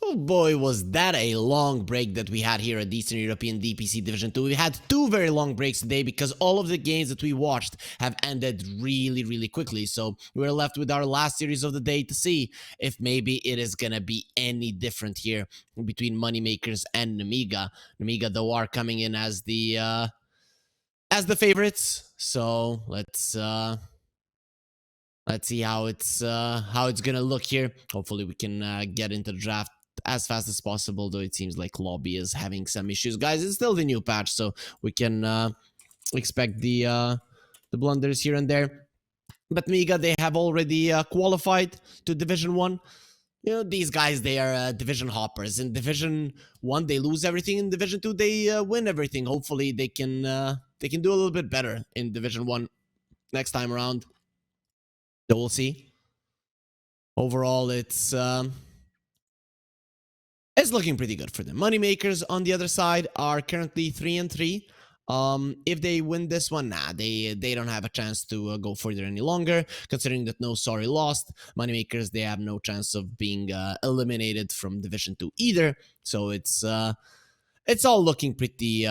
Oh boy, was that a long break that we had here at Eastern European DPC Division 2. We had two very long breaks today because all of the games that we watched have ended really quickly. So we're left with our last series of the day to see if maybe it is going to be any different here between MoneyMakers and Nemiga. Nemiga, though, are coming in as the favorites. So let's see how it's gonna look here. Hopefully we can get into the draft as fast as possible, though it seems like lobby is having some issues. Guys, it's still the new patch, so we can expect the blunders here and there. But Miga, they have already qualified to Division 1. You know, these guys, they are division hoppers. In Division 1, they lose everything. In Division 2, they win everything. Hopefully they can do a little bit better in Division 1 next time around. So we'll see. Overall, it's looking pretty good for them. MoneyMakers on the other side are currently 3-3. If they win this one, they don't have a chance to go further any longer, considering that no sorry lost. MoneyMakers, they have no chance of being eliminated from Division 2 either. So it's all looking pretty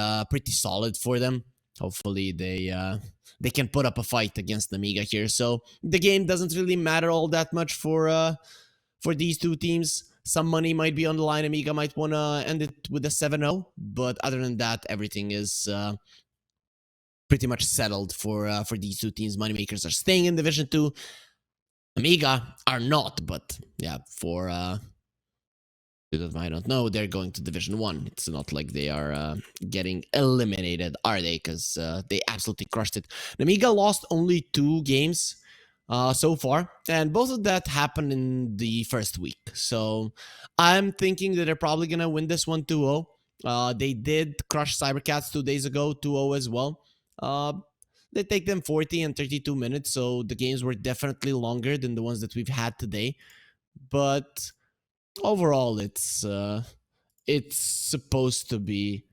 solid for them. Hopefully they can put up a fight against Nemiga here. So the game doesn't really matter all that much for these two teams. Some money might be on the line. Nemiga might want to end it with a 7-0. But other than that, everything is pretty much settled for these two teams. MoneyMakers are staying in Division 2. Nemiga are not. But yeah, for that I don't know, they're going to Division 1. It's not like they are getting eliminated, are they? Because they absolutely crushed it. Nemiga lost only 2 games so far, and both of that happened in the first week. So I'm thinking that they're probably going to win this one 2-0. They did crush Cybercats 2 days ago, 2-0 as well. They take them 40 and 32 minutes, so the games were definitely longer than the ones that we've had today. But overall, it's supposed to be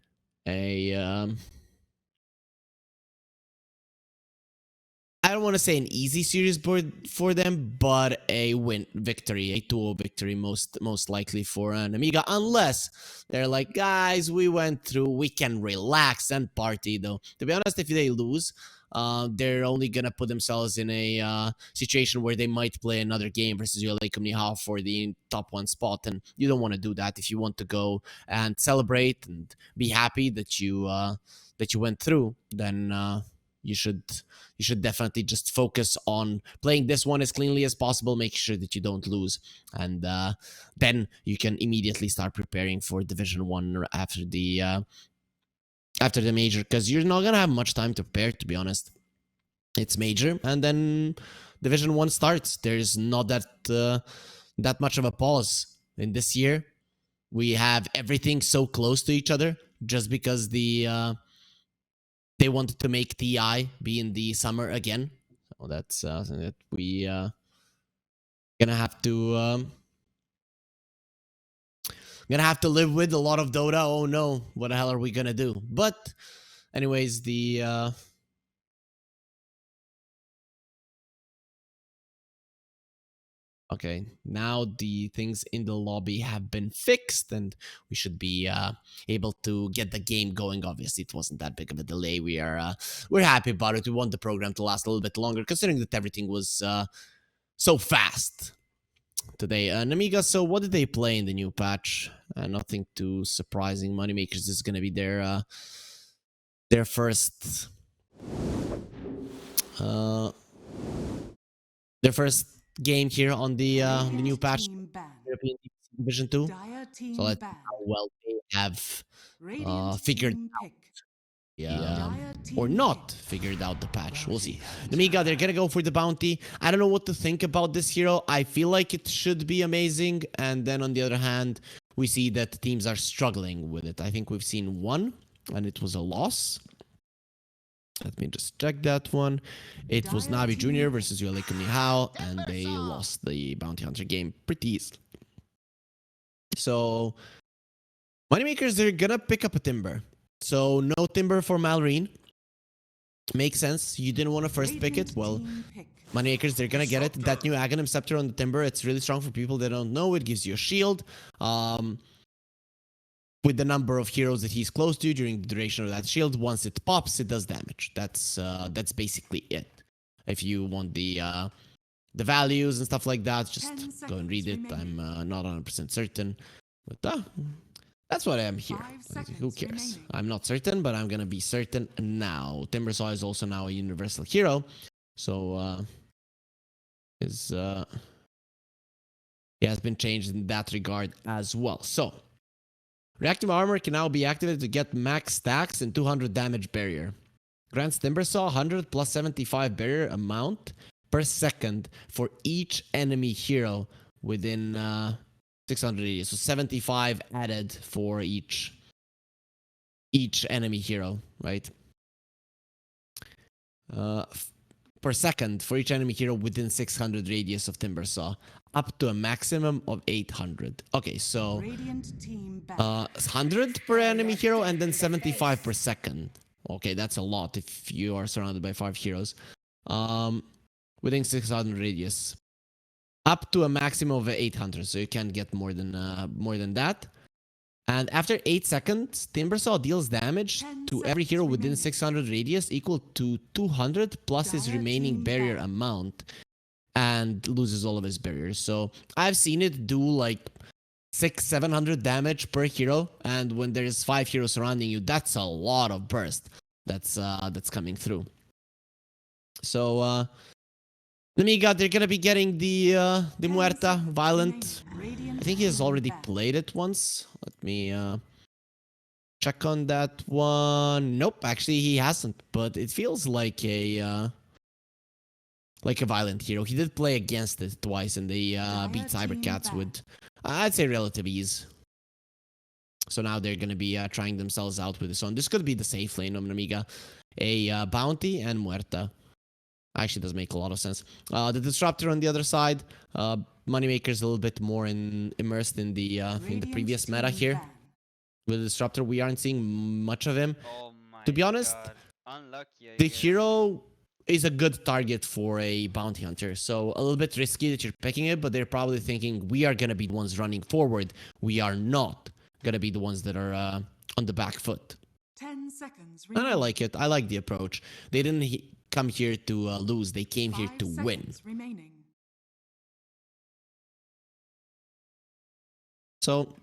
a I don't want to say an easy series board for them, but a victory, a 2-0 victory most likely for Nemiga, unless they're like, guys, we went through, we can relax and party. Though, to be honest, if they lose, they're only gonna put themselves in a situation where they might play another game versus ULA Kumniha for the top 1 spot, and you don't want to do that. If you want to go and celebrate and be happy that you went through, then you should definitely just focus on playing this one as cleanly as possible, make sure that you don't lose, and then you can immediately start preparing for Division 1 after the major, because you're not gonna have much time to prepare, to be honest. It's major, and then Division 1 starts. There's not that much of a pause in this year. We have everything so close to each other just because they wanted to make TI be in the summer again. So that's something that we gonna have to live with. A lot of Dota. Oh no, what the hell are we gonna do? But anyways, okay, now the things in the lobby have been fixed, and we should be able to get the game going. Obviously, it wasn't that big of a delay. We're happy about it. We want the program to last a little bit longer, considering that everything was so fast today. Nemiga, so what did they play in the new patch? Nothing too surprising. MoneyMakers is gonna be their first game here on the new patch, European Division 2. So let's see how well they have figured out or not figured out the patch. We'll see. Nemiga, they're gonna go for the bounty. I don't know what to think about this hero. I feel like it should be amazing, and then on the other hand, we see that teams are struggling with it. I think we've seen one, and it was a loss. Let me just check that one. It was Navi Jr. versus ULA Kumnihao, and they lost the Bounty Hunter game pretty easily. So, MoneyMakers, they're gonna pick up a Timber. So, no Timber for Malrine. Makes sense. You didn't want to first pick it. Well, Moneymakers, they're gonna get it. That new Aghanim Scepter on the Timber, it's really strong for people that don't know. It gives you a shield. With the number of heroes that he's close to during the duration of that shield, once it pops, it does damage. That's basically it. If you want the values and stuff like that, just go and read it. I'm not 100% certain, but that's what I am here. Like, who cares? I'm not certain, but I'm gonna be certain now. Timbersaw is also now a universal hero, so he has been changed in that regard as well. So reactive armor can now be activated to get max stacks and 200 damage barrier. Grants Timbersaw 100 plus 75 barrier amount per second for each enemy hero within 600 radius. So 75 added for each enemy hero, right? Per second for each enemy hero within 600 radius of Timbersaw, up to a maximum of 800. Okay, so 100 per enemy hero and then 75 per second. Okay, that's a lot if you are surrounded by 5 heroes. Within 600 radius, up to a maximum of 800, so you can't get more than that. And after 8 seconds, Timbersaw deals damage to every hero within 600 radius equal to 200 plus his remaining barrier amount, and loses all of his barriers. So I've seen it do like 600-700 damage per hero, and when there's 5 heroes surrounding you, that's a lot of burst that's coming through. So Nemiga, they're gonna be getting the Muerta Violent. I think he has already played it once. Let me check on that one. Nope, actually he hasn't, but it feels like a Violent hero. He did play against it twice, and they beat Cybercats with, I'd say, relative ease. So now they're gonna be trying themselves out with this one. This could be the safe lane of Nemiga. A Bounty and Muerta. Actually does make a lot of sense. The Disruptor on the other side, Moneymakers a little bit more immersed in the previous meta here. With the Disruptor, we aren't seeing much of him. Oh to be honest, the hero is a good target for a bounty hunter. So a little bit risky that you're picking it, but they're probably thinking we are gonna be the ones running forward. We are not gonna be the ones that are on the back foot. 10 seconds. And I like it. I like the approach. They didn't come here to lose. They came here to win. Remaining. So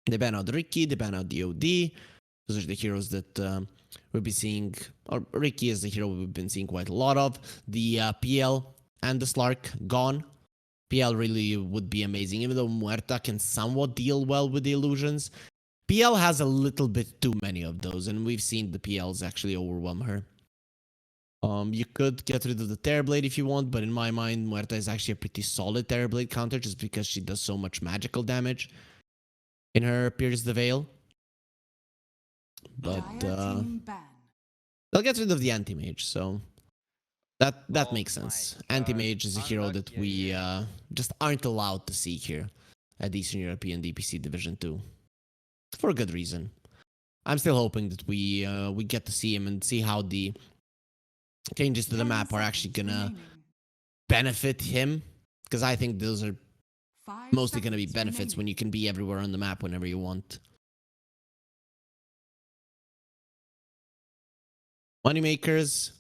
they ban out Ricky, they ban out DOD. Those are the heroes that we'll be seeing, or Ricky is the hero we've been seeing quite a lot of. The PL and the Slark gone. PL really would be amazing, even though Muerta can somewhat deal well with the illusions. PL has a little bit too many of those, and we've seen the PLs actually overwhelm her. You could get rid of the Terrorblade if you want, but in my mind, Muerta is actually a pretty solid Terrorblade counter just because she does so much magical damage in her Pierce the Veil. But they'll get rid of the Anti-Mage, so that makes sense. Anti-Mage is a hero that we just aren't allowed to see here at Eastern European DPC Division 2. For a good reason. I'm still hoping that we get to see him and see how the changes to the map are actually gonna benefit him, because I think those are mostly gonna be benefits when you can be everywhere on the map whenever you want. Moneymakers.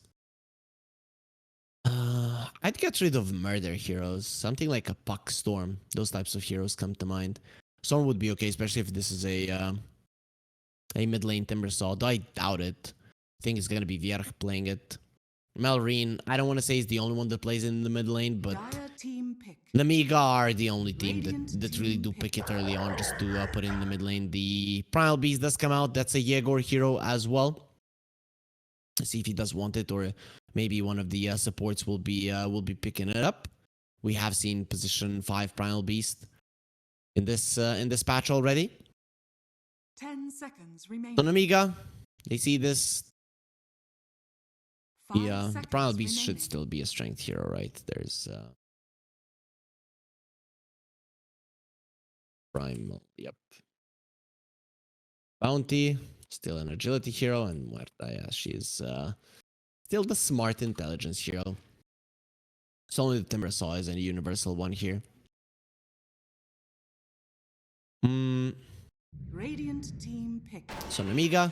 I'd get rid of murder heroes, something like a Puck Storm. Those types of heroes come to mind. Storm would be okay, especially if this is a mid lane Timbersaw. Though I doubt it. I think it's gonna be Vierch playing it. Melreen, I don't want to say he's the only one that plays in the mid lane, but Nemiga are the only team that really do pick it early on just to put in the mid lane. The Primal Beast does come out. That's a Yegor hero as well. Let's see if he does want it, or maybe one of the supports will be picking it up. We have seen position 5 Primal Beast in this patch already. 10 seconds remaining. So Nemiga, they see this. The Primal Beast should still be a strength hero, right? There's Primal, yep. Bounty, still an agility hero, and Muerta, yeah, she's still the smart intelligence hero. It's only the Timber Saw is a universal one here. Radiant team pick. So Nemiga,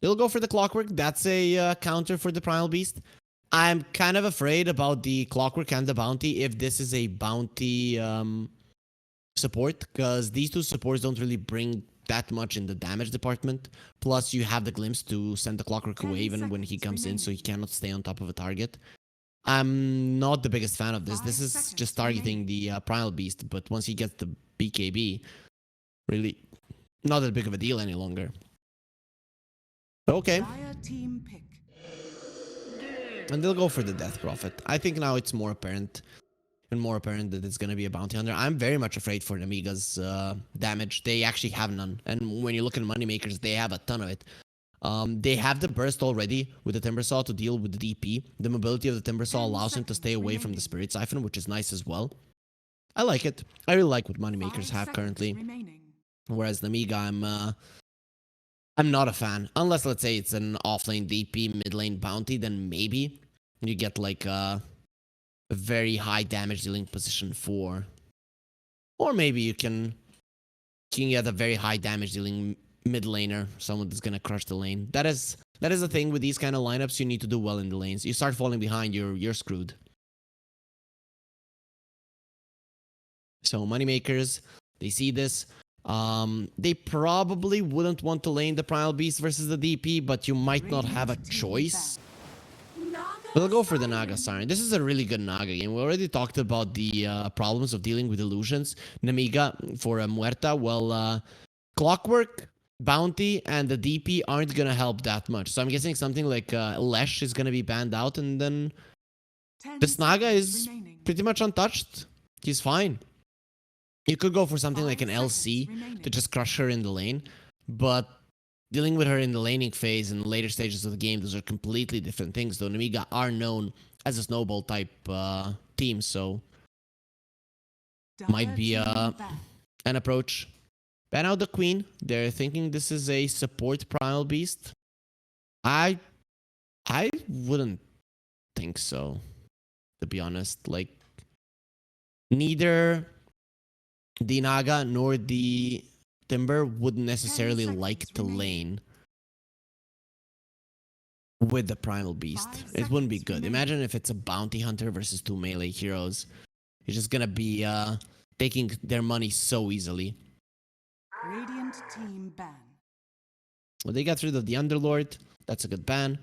they'll go for the Clockwork. That's a counter for the Primal Beast. I'm kind of afraid about the Clockwork and the Bounty if this is a Bounty support, because these two supports don't really bring that much in the damage department. Plus, you have the Glimpse to send the Clockwork away even when he comes in, so he cannot stay on top of a target. I'm not the biggest fan of this. This is just targeting the Primal Beast, but once he gets the BKB, really not that big of a deal any longer. Okay. Dire team pick. And they'll go for the Death Prophet. I think now it's more apparent that it's going to be a Bounty Hunter. I'm very much afraid for Nemiga's damage. They actually have none. And when you look at Moneymakers, they have a ton of it. They have the burst already with the Timber Saw to deal with the DP. The mobility of the Timber Saw allows him to stay away from the Spirit Siphon, which is nice as well. I like it. I really like what Moneymakers have currently. Whereas Nemiga, I'm not a fan. Unless, let's say, it's an offlane DP, mid lane bounty, then maybe you get like a very high damage dealing position for. Or maybe you can get a very high damage dealing mid laner, someone that's gonna crush the lane. That is the thing with these kind of lineups. You need to do well in the lanes. You start falling behind, you're screwed. So Moneymakers, they see this. They probably wouldn't want to lane the Primal Beast versus the DP, but you might not have a choice. We'll go for the Naga Siren. This is a really good Naga game. We already talked about the problems of dealing with illusions. Nemiga for a Muerta. Well, Clockwork, Bounty, and the DP aren't gonna help that much. So I'm guessing something like Lesh is gonna be banned out, and then this Naga is pretty much untouched. He's fine. You could go for something like an LC to just crush her in the lane, but dealing with her in the laning phase and later stages of the game, those are completely different things, though Nemiga are known as a snowball type team, so might be an approach. Ban out the Queen. They're thinking this is a support Primal Beast. I wouldn't think so, to be honest. Like, neither the Naga nor the Timber wouldn't necessarily like to lane with the Primal Beast. It wouldn't be good. Imagine if it's a Bounty Hunter versus two melee heroes. You're just gonna be taking their money so easily. Radiant team ban. Well, they got rid of the Underlord. That's a good ban.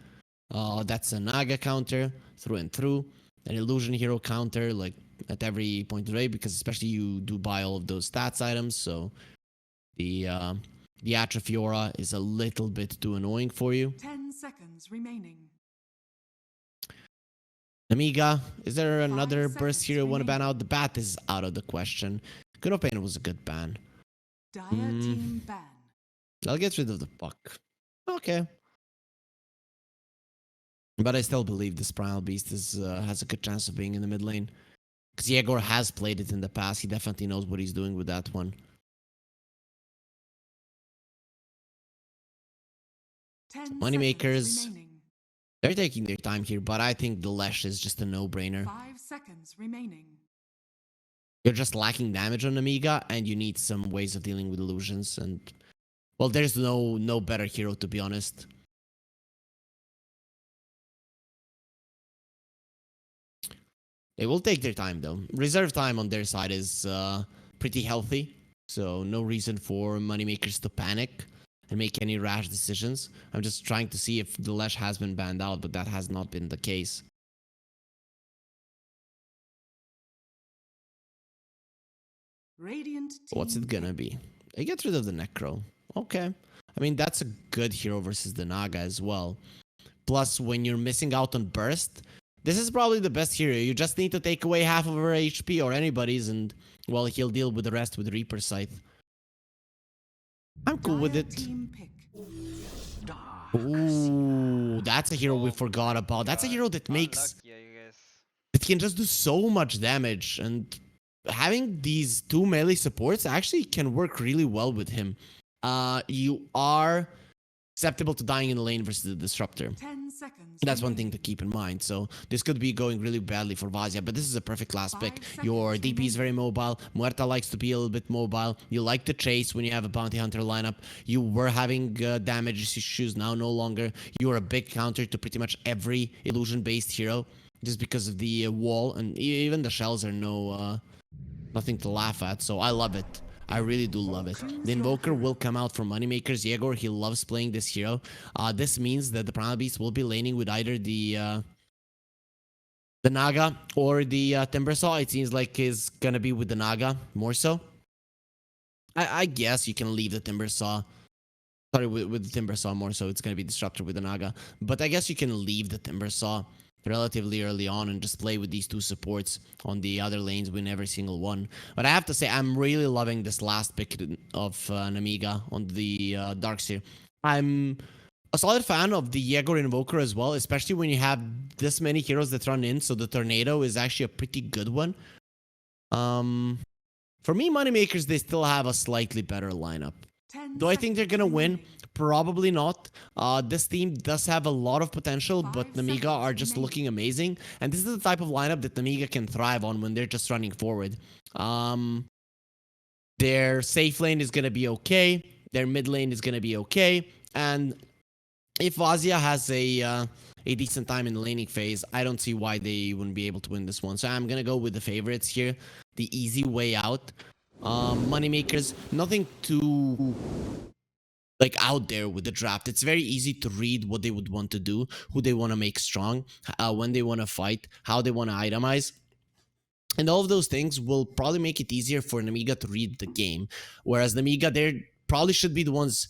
That's a Naga counter through and through. An Illusion Hero counter, like, at every point of the way, because especially you do buy all of those stats items, so the Atrophy Aura is a little bit too annoying for you. 10 seconds remaining. Nemiga, is there another 5 burst seconds hero you want to ban remaining. out? The Bat is out of the question. Good Pain was a good ban. Dire team ban. I'll get rid of the Puck. Okay. But I still believe this Primal Beast has a good chance of being in the mid lane. Because Yegor has played it in the past. He definitely knows what he's doing with that one. 10 Moneymakers, seconds remaining. they're taking their time here, but I think the Lesh is just a no-brainer. 5 seconds remaining. You're just lacking damage on Nemiga, and you need some ways of dealing with illusions. And, well, there's no better hero, to be honest. They will take their time, though. Reserve time on their side is pretty healthy, so no reason for Moneymakers to panic and make any rash decisions. I'm just trying to see if the Lesh has been banned out, but that has not been the case. Radiant team What's it gonna be? They get rid of the Necro. Okay. I mean, that's a good hero versus the Naga as well. Plus, when you're missing out on Burst, this is probably the best hero. You just need to take away half of her HP or anybody's, and, well, he'll deal with the rest with Reaper Scythe. I'm cool with it. team pick. Ooh, that's a hero we forgot about. That's a hero that makes... Unlucky, I guess. It can just do so much damage, and having these two melee supports actually can work really well with him. You are susceptible to dying in the lane versus the disruptor. 10 seconds. That's one thing to keep in mind. So this could be going really badly for Vazia, but this is a perfect last pick. Your DP is very mobile. Muerta likes to be a little bit mobile. You like to chase when you have a bounty hunter lineup. You were having damage issues, now no longer. You are a big counter to pretty much every illusion-based hero just because of the wall, and even the shells are nothing to laugh at. So I love it. I really do love it. The Invoker will come out from Moneymakers. Yegor, he loves playing this hero. This means that the Primal Beast will be laning with either the Naga or the Timbersaw. It seems like it's gonna be with the Naga more so. I guess you can leave the Timbersaw. Sorry, with the Timbersaw more so. It's gonna be Disruptor with the Naga. But I guess you can leave the Timbersaw relatively early on and just play with these two supports on the other lanes, win every single one. But I have to say, I'm really loving this last pick of Nemiga on the Darkseer. I'm a solid fan of the Yegor Invoker as well, especially when you have this many heroes that run in, so the Tornado is actually a pretty good one. For me, Moneymakers, they still have a slightly better lineup. Do I think they're gonna win? Probably not. This team does have a lot of potential, but Nemiga are just looking amazing. And this is the type of lineup that Nemiga can thrive on when they're just running forward. Their safe lane is gonna be okay. Their mid lane is gonna be okay. And if Vazia has a decent time in the laning phase, I don't see why they wouldn't be able to win this one. So I'm gonna go with the favorites here. The easy way out. Moneymakers, nothing too like out there with the draft. It's very easy to read what they would want to do, who they want to make strong, when they want to fight, how they want to itemize. And all of those things will probably make it easier for Nemiga to read the game. Whereas Nemiga, they probably should be the ones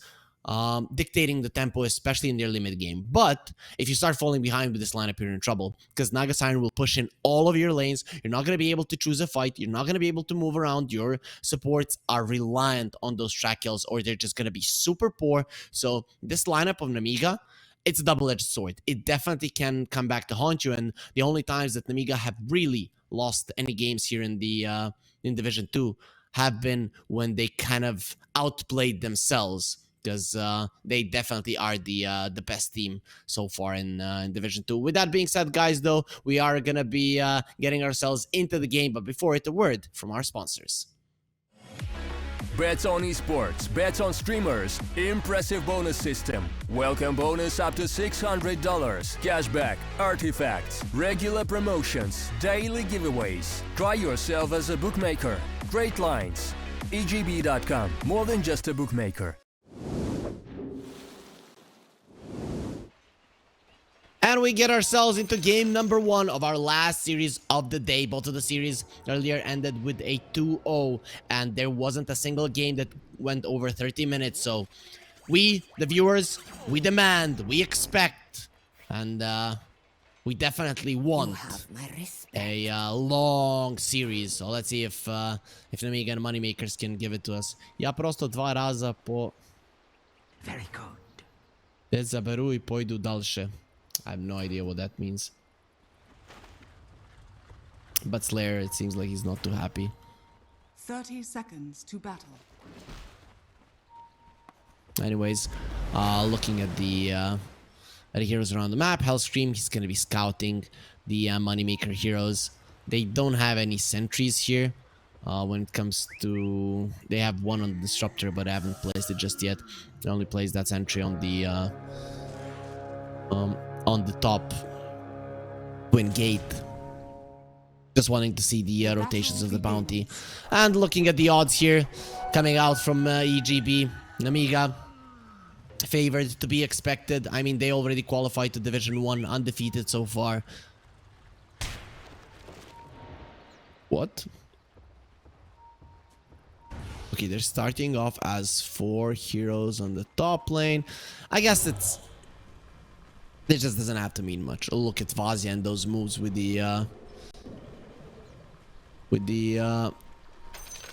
dictating the tempo, especially in their limit game. But if you start falling behind with this lineup, you're in trouble, because Naga Siren will push in all of your lanes. You're not going to be able to choose a fight. You're not going to be able to move around. Your supports are reliant on those track kills, or they're just going to be super poor. So this lineup of Nemiga, it's a double-edged sword. It definitely can come back to haunt you, and the only times that Nemiga have really lost any games here in the in Division 2 have been when they kind of outplayed themselves, because they definitely are the best team so far in Division 2. With that being said, guys, though, we are going to be getting ourselves into the game. But before it, a word from our sponsors. Bets on esports, bets on streamers, impressive bonus system. Welcome bonus up to $600, cashback, artifacts, regular promotions, daily giveaways. Try yourself as a bookmaker. Great lines. EGB.com, more than just a bookmaker. And we get ourselves into game number 1 of our last series of the day. Both of the series earlier ended with a 2-0, and there wasn't a single game that went over 30 minutes. So we, the viewers, we demand, we expect, and we definitely want a long series. So let's see if Nemiga and Moneymakers can give it to us. Ja prosto 2 raza po... Very good. Zaberu I pojdu dalsze. I have no idea what that means. But Slayer, it seems like he's not too happy. 30 seconds to battle. Anyways, looking at the heroes around the map, Hellstream, he's gonna be scouting the Moneymaker heroes. They don't have any sentries here. When it comes to... They have one on the Disruptor, but I haven't placed it just yet. They only placed that sentry on the top twin gate. Just wanting to see the rotations of the bounty. And looking at the odds here, coming out from EGB, Nemiga, favored to be expected. I mean, they already qualified to Division 1, undefeated so far. What? Okay, they're starting off as 4 heroes on the top lane. I guess it just doesn't have to mean much. Oh, look at Vazia and those moves with the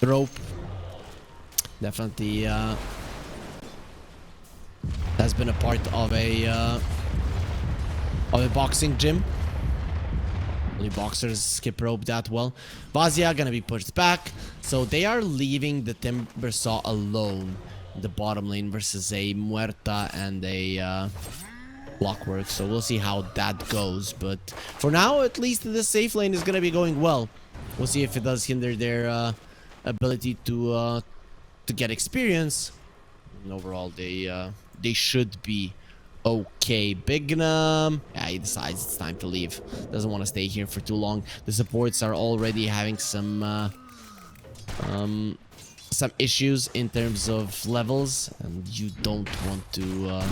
rope. Definitely has been a part of a boxing gym. Only boxers skip rope that well. Vazia gonna be pushed back, so they are leaving the Timbersaw alone the bottom lane versus a Muerta and a Blockwork. So we'll see how that goes. But for now, at least the safe lane is going to be going well. We'll see if it does hinder their ability to get experience. And overall, they should be okay. Bignum, yeah, he decides it's time to leave. Doesn't want to stay here for too long. The supports are already having some issues in terms of levels, and you don't want to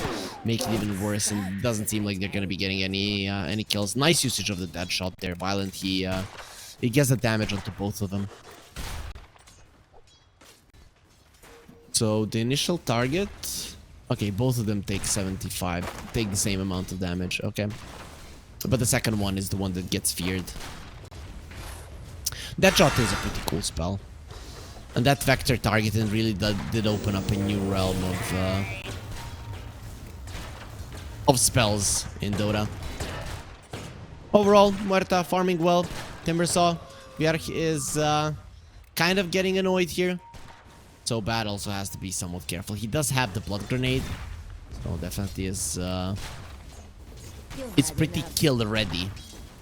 make it even worse. And it doesn't seem like they're gonna be getting any kills. Nice usage of the dead shot there. Violent, he gets the damage onto both of them. So the initial target, okay, both of them take 75, take the same amount of damage. Okay, but the second one is the one that gets feared. That shot is a pretty cool spell. And that vector targeting really did open up a new realm of spells in Dota. Overall, Muerta farming well. Timbersaw. Bjerg is kind of getting annoyed here. So Bad also has to be somewhat careful. He does have the blood grenade. So definitely is... it's pretty kill ready.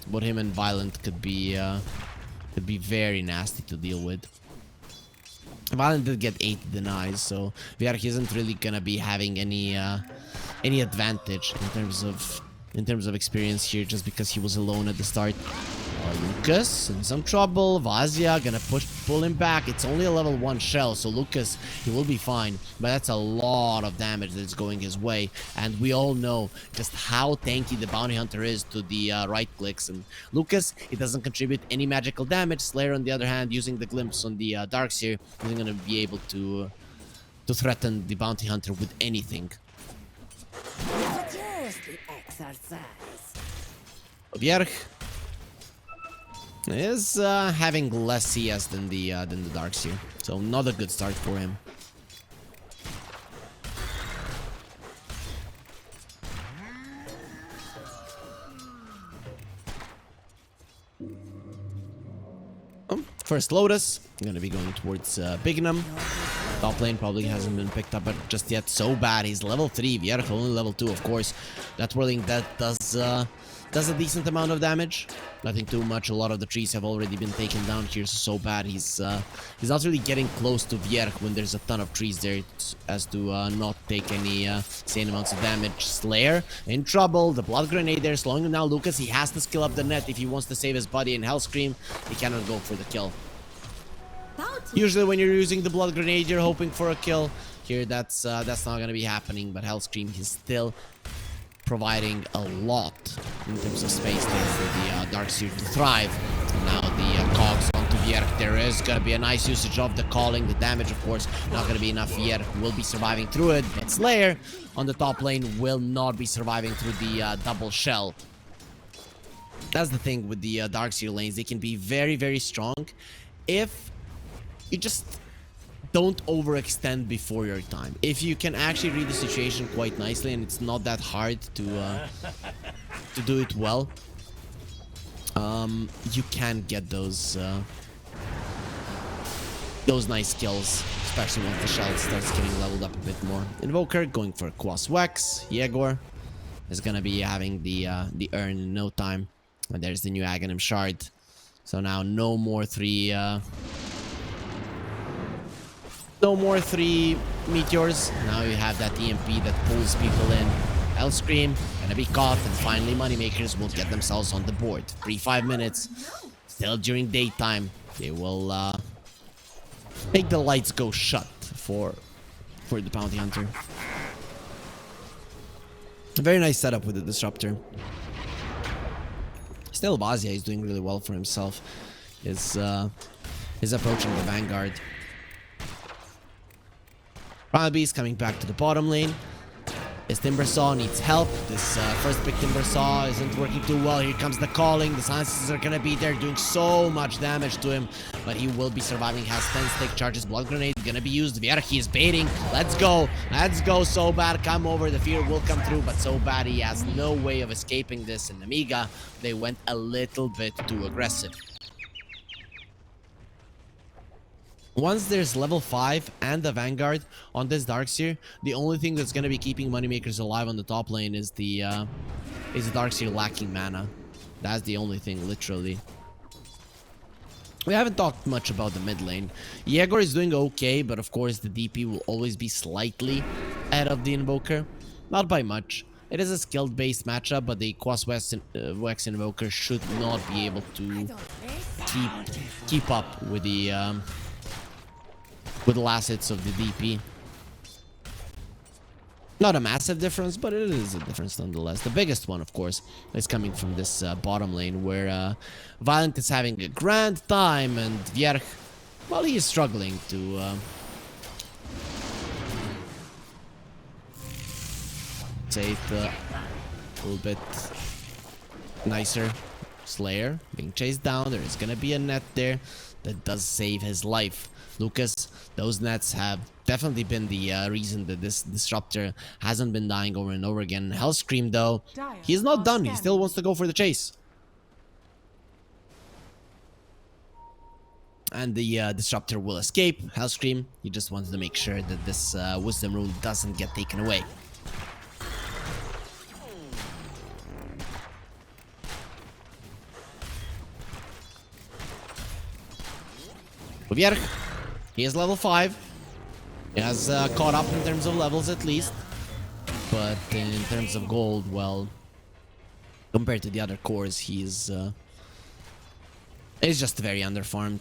But him and Violent could be very nasty to deal with. Violent did get 8 denies, so Bjerg isn't really gonna be having any advantage in terms of experience here, just because he was alone at the start. Lucas in some trouble. Vazia gonna pull him back. It's only a level 1 shell, so Lucas, he will be fine, but that's a lot of damage that's going his way, and we all know just how tanky the bounty hunter is to the right clicks. And Lucas, it doesn't contribute any magical damage. Slayer, on the other hand, using the glimpse on the Darkseer, isn't gonna be able to threaten the bounty hunter with anything. Bjerg is having less CS than the Darkseer, so not a good start for him. First Lotus, gonna be going towards Bignum. Top lane probably hasn't been picked up just yet. So bad, he's level 3. Bjerg only level 2, of course. That whirling that does a decent amount of damage. Nothing too much. A lot of the trees have already been taken down here. So bad, he's not really getting close to Bjerg when there's a ton of trees there, as to not take any insane amounts of damage. Slayer in trouble. The blood grenade there slowing him down. Lucas, he has to skill up the net if he wants to save his buddy. And Hellscream, he cannot go for the kill. Usually when you're using the blood grenade, you're hoping for a kill. Here, that's not gonna be happening. But Hellscream, he's still providing a lot in terms of space there for the Darkseer to thrive. And now the cogs onto Bjerg. There is gonna be a nice usage of the calling. The damage, of course, not gonna be enough. Bjerg will be surviving through it. But Slayer on the top lane will not be surviving through the double shell. That's the thing with the Darkseer lanes. They can be very, very strong if you just don't overextend before your time. If you can actually read the situation quite nicely, and it's not that hard to do it well, you can get those nice kills, especially once the shell starts getting leveled up a bit more. Invoker going for Quas Wax. Yegor is gonna be having the urn in no time, and there's the new Aghanim shard. So now no more three meteors. Now you have that EMP that pulls people in. Hellscream gonna be caught, and finally Moneymakers will get themselves on the board. 5 minutes, still during daytime. They will make the lights go shut for the bounty hunter. A very nice setup with the disruptor. Still, Vazia is doing really well for himself. Is approaching the Vanguard. Primal is coming back to the bottom lane. His Timbersaw needs help. This first pick Timbersaw isn't working too well. Here comes the calling. The silences are gonna be there, doing so much damage to him, but he will be surviving. Has 10 stick charges. Blood grenade gonna be used. Bjerg is baiting. Let's go. Let's go. So bad. Come over. The fear will come through, but so bad he has no way of escaping this. And Nemiga, they went a little bit too aggressive. Once there's level 5 and the Vanguard on this Darkseer, the only thing that's going to be keeping Moneymakers alive on the top lane is the Darkseer lacking mana. That's the only thing, literally. We haven't talked much about the mid lane. Yegor is doing okay, but of course the DP will always be slightly ahead of the Invoker. Not by much. It is a skilled-based matchup, but the Quas Wex Invoker should not be able to keep up with the last hits of the DP. Not a massive difference, but it is a difference nonetheless. The biggest one, of course, is coming from this bottom lane, where Violent is having a grand time, and Vierch, well, he is struggling to say it a little bit nicer. Slayer being chased down. There is going to be a net there that does save his life. Lucas, those nets have definitely been the reason that this disruptor hasn't been dying over and over again. Hellscream, though, he's not done. He still wants to go for the chase. And the disruptor will escape. Hellscream, he just wants to make sure that this wisdom rune doesn't get taken away. Vierch, he is level 5. He has caught up in terms of levels at least. But in terms of gold, well, compared to the other cores, he's just very underfarmed.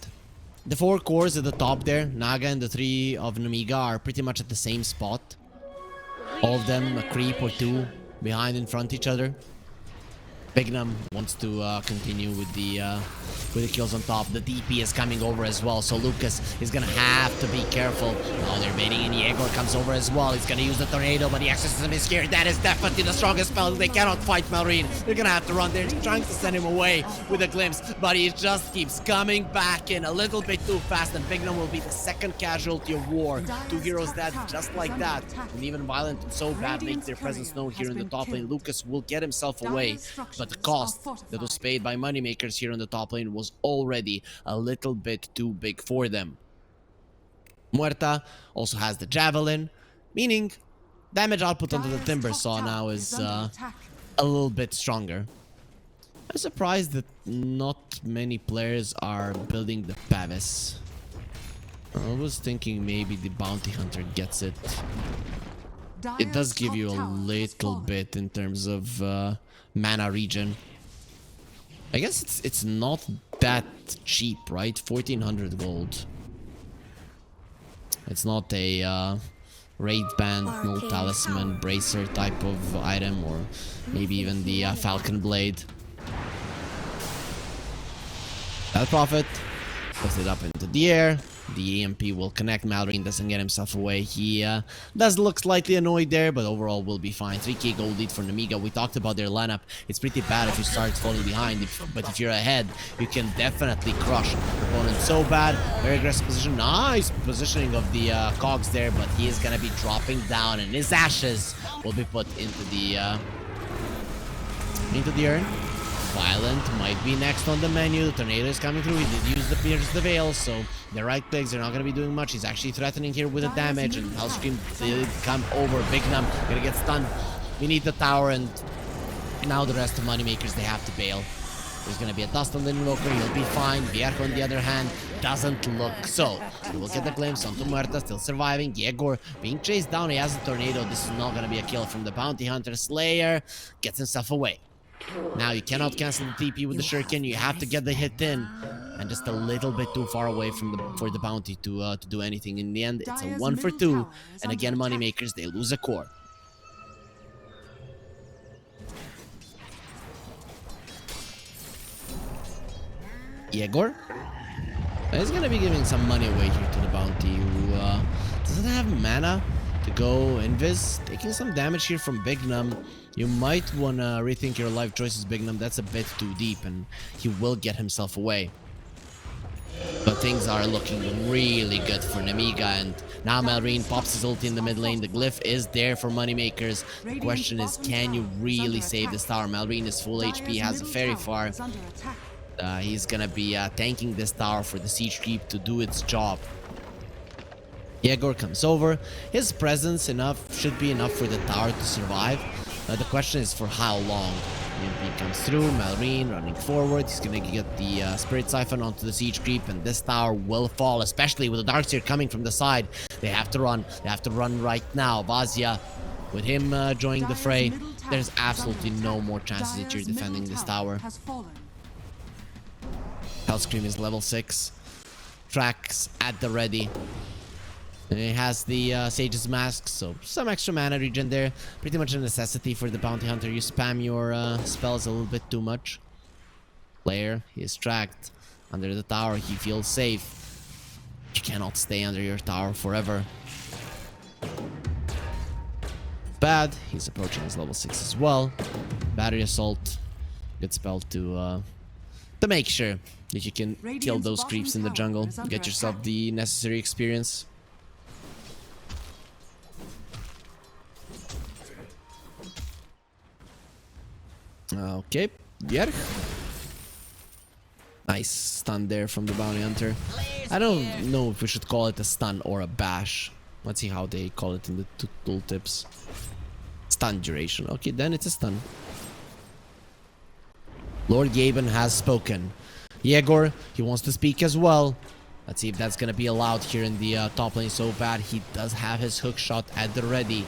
The 4 cores at the top there, Naga and the 3 of Nemiga, are pretty much at the same spot. All of them a creep or 2 behind in front each other. Bignum wants to continue with the kills on top. The DP is coming over as well, so Lucas is gonna have to be careful. Oh, they're baiting in. Yegor comes over as well. He's gonna use the tornado, but the exorcism is here. That is definitely the strongest spell. They cannot fight Malrine. They're gonna have to run. They're trying to send him away with a glimpse, but he just keeps coming back in a little bit too fast, and Bignum will be the second casualty of war. 2 heroes dead just like that. And even Violent and So Bad make their presence known here in the top lane. Lucas will get himself away, but the cost that was paid by Moneymakers here on the top lane was already a little bit too big for them. Muerta also has the Javelin, meaning damage output onto the Timber Saw now is a little bit stronger. I'm surprised that not many players are building the Pavis. I was thinking maybe the Bounty Hunter gets it. It does give you a little bit in terms of mana regen. I guess it's not that cheap, right? 1400 gold. It's not a raid band, no talisman, bracer type of item, or maybe even the falcon blade. That Prophet puts it up into the air. The EMP will connect. Malrine doesn't get himself away. He does look slightly annoyed there, but overall will be fine. 3k gold lead for Nemiga. We talked about their lineup. It's pretty bad if you start falling behind, but if you're ahead, you can definitely crush your opponent. So bad. Very aggressive position. Nice positioning of the cogs there, but he is going to be dropping down, and his ashes will be put into the urn. Violent might be next on the menu. The tornado is coming through. He did use the Pierce the Veil, so the right clicks are not going to be doing much. He's actually threatening here with the damage, and Hellscream did come over. Bignum gonna get stunned. We need the tower, and now the rest of Moneymakers, they have to bail. There's gonna be a dust on the Invoker. He'll be fine. Vierch, on the other hand, doesn't look so. We will get the glimpse onto Muerta, still surviving. Yegor being chased down. He has a tornado. This is not gonna be a kill from the Bounty Hunter. Slayer gets himself away. Now you cannot cancel the TP with the Shuriken. You have to get the hit in, and just a little bit too far away for the bounty to do anything. In the end, it's a 1 for 2, and again, Moneymakers, they lose a core. Yegor is gonna be giving some money away here to the bounty, who doesn't have mana to go invis. Taking some damage here from Bignum. You might want to rethink your life choices, Bignum. That's a bit too deep, and he will get himself away. But things are looking really good for Nemiga, and now Malrine pops his ulti in the mid lane. The glyph is there for Moneymakers. The question is, can you really save this tower? Malrine is full HP, has a fairy far. He's gonna be tanking this tower for the siege creep to do its job. Yegor comes over. His presence should be enough for the tower to survive. The question is for how long. EMP comes through. Malrine running forward. He's gonna get the Spirit Siphon onto the siege creep, and this tower will fall, especially with the Darkseer coming from the side. They have to run. They have to run right now. Vazia, with him joining the fray, there's absolutely no more chances that you're defending this tower. Hellscream is level 6. Tracks at the ready. And it has the Sage's Mask, so some extra mana regen there. Pretty much a necessity for the Bounty Hunter. You spam your spells a little bit too much. Player, he is tracked under the tower. He feels safe. You cannot stay under your tower forever. Bad. He's approaching his level 6 as well. Battery Assault. Good spell to make sure that you can kill those creeps in the jungle. Get yourself the necessary experience. Okay, Bjerg. Nice stun there from the Bounty Hunter. I don't know if we should call it a stun or a bash. Let's see how they call it in the tooltips. Stun duration. Okay, then it's a stun. Lord Gaben has spoken. Yegor, he wants to speak as well. Let's see if that's gonna be allowed here in the top lane. So bad, he does have his hook shot at the ready.